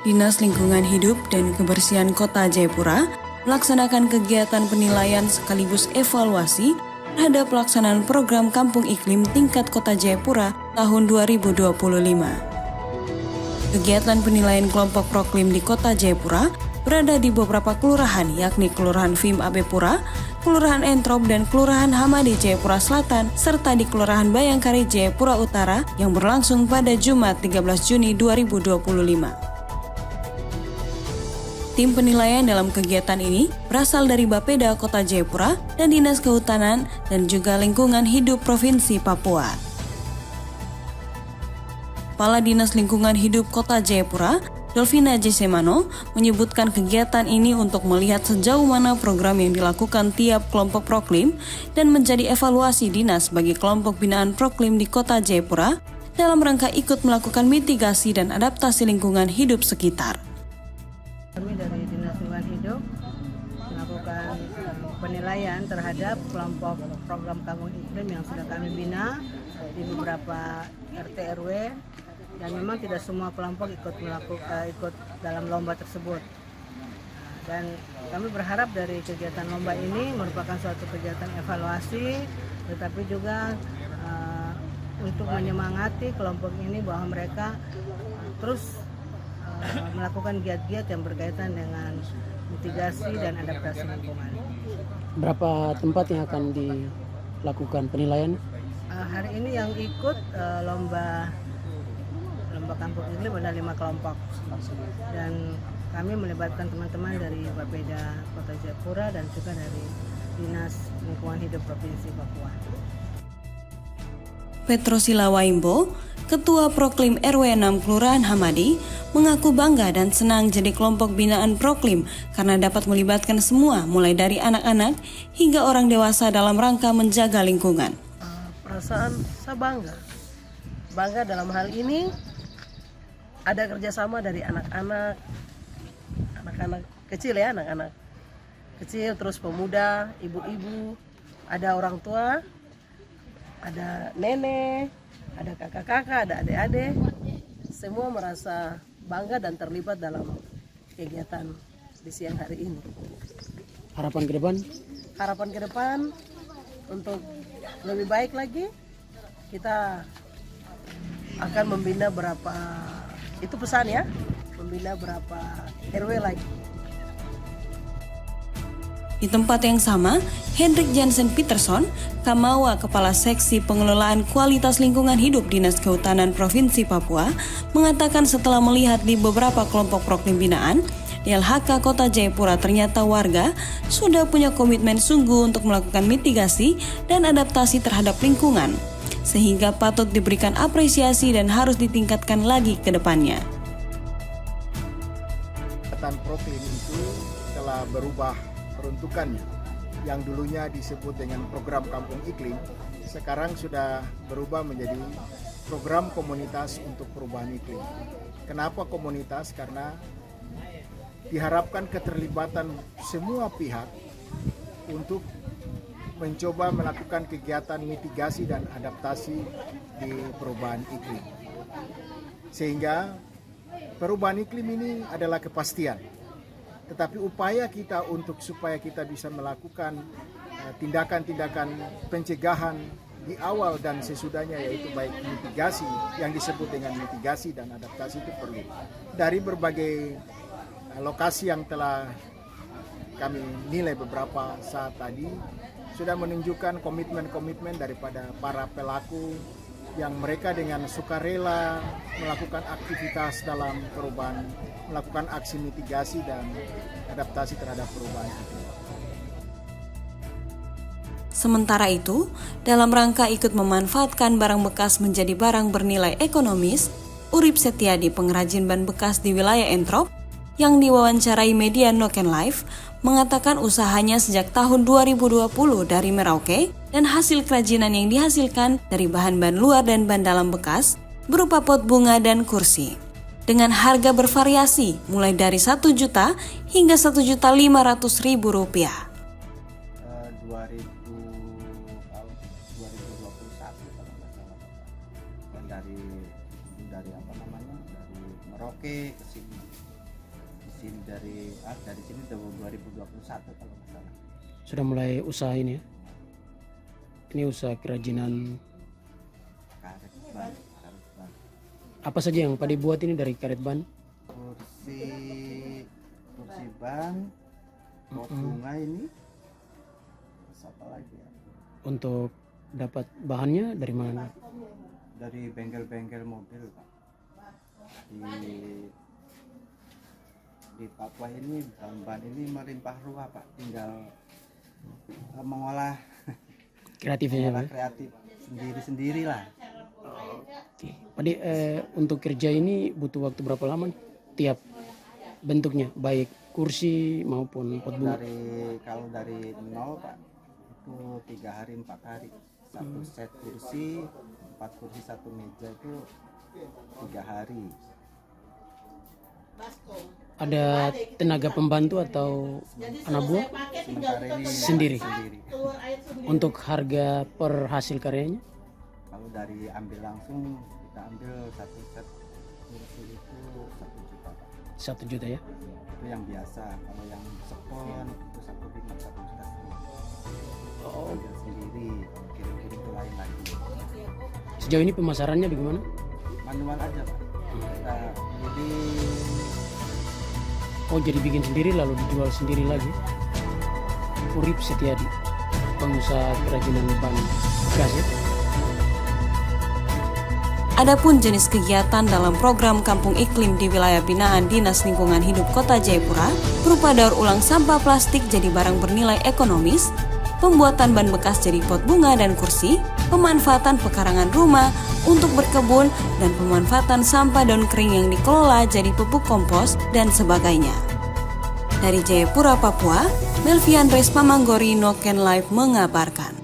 Dinas Lingkungan Hidup dan Kebersihan Kota Jayapura melaksanakan kegiatan penilaian sekaligus evaluasi terhadap pelaksanaan program Kampung Iklim tingkat Kota Jayapura tahun 2025. Kegiatan penilaian kelompok proklim di Kota Jayapura berada di beberapa kelurahan, yakni Kelurahan Vim Abepura, Kelurahan Entrop, dan Kelurahan Hamadi Jayapura Selatan, serta di Kelurahan Bayangkari Jayapura Utara yang berlangsung pada Jumat 13 Juni 2025. Tim penilaian dalam kegiatan ini berasal dari Bapeda Kota Jayapura dan Dinas Kehutanan dan juga Lingkungan Hidup Provinsi Papua. Kepala Dinas Lingkungan Hidup Kota Jayapura, Dolvina Jesemano, menyebutkan kegiatan ini untuk melihat sejauh mana program yang dilakukan tiap kelompok proklim dan menjadi evaluasi dinas bagi kelompok binaan proklim di Kota Jayapura dalam rangka ikut melakukan mitigasi dan adaptasi lingkungan hidup sekitar. Kami dari Dinas Lingkungan Hidup melakukan penilaian terhadap kelompok program Kampung Iklim yang sudah kami bina di beberapa RT RW, dan memang tidak semua kelompok ikut dalam lomba tersebut. Dan kami berharap dari kegiatan lomba ini merupakan suatu kegiatan evaluasi, tetapi juga untuk menyemangati kelompok ini bahwa mereka terus melakukan giat-giat yang berkaitan dengan mitigasi dan adaptasi lingkungan. Berapa tempat yang akan dilakukan penilaian? Hari ini yang ikut lomba Kampung Iklim ada 5 kelompok, dan kami melibatkan teman-teman dari Bapeda Kota Jayapura dan juga dari Dinas Lingkungan Hidup Provinsi Papua. Petrosila Waimbo, Ketua Proklim RW 6 Kelurahan Hamadi, mengaku bangga dan senang jadi kelompok binaan proklim karena dapat melibatkan semua, mulai dari anak-anak hingga orang dewasa dalam rangka menjaga lingkungan. Perasaan saya bangga dalam hal ini ada kerjasama dari anak-anak kecil ya, anak-anak kecil, terus pemuda, ibu-ibu, ada orang tua, ada nenek, ada kakak-kakak, ada adik-adik, semua merasa bangga dan terlibat dalam kegiatan di siang hari ini. Harapan ke depan? Harapan ke depan untuk lebih baik lagi, kita akan membina berapa, itu pesan ya, membina berapa RW lagi. Di tempat yang sama, Hendrik Jansen Peterson, Kamawa Kepala Seksi Pengelolaan Kualitas Lingkungan Hidup Dinas Kehutanan Provinsi Papua, mengatakan setelah melihat di beberapa kelompok proklim binaan, di LHK Kota Jayapura ternyata warga sudah punya komitmen sungguh untuk melakukan mitigasi dan adaptasi terhadap lingkungan, sehingga patut diberikan apresiasi dan harus ditingkatkan lagi ke depannya. Kegiatan proklim itu telah berubah peruntukannya. Yang dulunya disebut dengan program Kampung Iklim, sekarang sudah berubah menjadi program komunitas untuk perubahan iklim. Kenapa komunitas? Karena diharapkan keterlibatan semua pihak untuk mencoba melakukan kegiatan mitigasi dan adaptasi di perubahan iklim. Sehingga perubahan iklim ini adalah kepastian. Tetapi upaya kita supaya kita bisa melakukan tindakan-tindakan pencegahan di awal dan sesudahnya, yaitu baik mitigasi, yang disebut dengan mitigasi dan adaptasi, itu perlu. Dari berbagai lokasi yang telah kami nilai beberapa saat tadi, sudah menunjukkan komitmen-komitmen daripada para pelaku yang mereka dengan sukarela melakukan aktivitas dalam perubahan, melakukan aksi mitigasi dan adaptasi terhadap perubahan iklim. Sementara itu, dalam rangka ikut memanfaatkan barang bekas menjadi barang bernilai ekonomis, Urip Setiadi, pengrajin ban bekas di wilayah Entrop, yang diwawancarai media Noken Live, mengatakan usahanya sejak tahun 2020 dari Merauke dan hasil kerajinan yang dihasilkan dari bahan ban luar dan ban dalam bekas berupa pot bunga dan kursi. Dengan harga bervariasi mulai dari 1 juta hingga 1.500.000 rupiah. 2021 kalau nggak salah, dan dari Merauke ke sini di sini dari sini tahun 2021 kalau nggak salah. Sudah mulai usaha ini ya? Ini usaha kerajinan. Karet ban. Apa saja yang Padi buat ini dari karet ban? Kursi ban, pot bunga ini. Terus apa lagi ya? Untuk dapat bahannya dari mana? Dari bengkel-bengkel mobil, Pak. Di Papua ini ban ini melimpah ruah, Pak. Tinggal mengolah Kreatifnya ya? kreatif sendiri-sendiri lah. Oke. Padi untuk kerja ini butuh waktu berapa lama nih? Tiap bentuknya, baik kursi maupun pot bunga. Kalau dari nol, Pak, itu 3 hari 4 hari. Satu set kursi, 4 kursi 1 meja itu 3 hari. Ada tenaga pembantu atau anak buah Sementara ini sendiri? sendiri. Untuk harga per hasil karyanya? Kalau dari ambil langsung, kita ambil satu set kursi itu 1 juta, Pak. 1 juta ya? Itu yang biasa. Kalau yang sekon itu 1,5 1 juta Oh, ambil sendiri, kirim-kirim ke lain lagi. sejauh ini pemasarannya bagaimana? Manual aja, Pak. Kita jadi Oh, jadi bikin sendiri lalu dijual sendiri lagi. Urip Setiadi, pengusaha kerajinan ban bekas ya? Adapun jenis kegiatan dalam program Kampung Iklim di wilayah binaan Dinas Lingkungan Hidup Kota Jayapura berupa daur ulang sampah plastik jadi barang bernilai ekonomis, pembuatan ban bekas jadi pot bunga dan kursi, pemanfaatan pekarangan rumah untuk berkebun, dan pemanfaatan sampah daun kering yang dikelola jadi pupuk kompos, dan sebagainya. Dari Jayapura, Papua, Melvian Respa Manggori, Noken Live mengabarkan.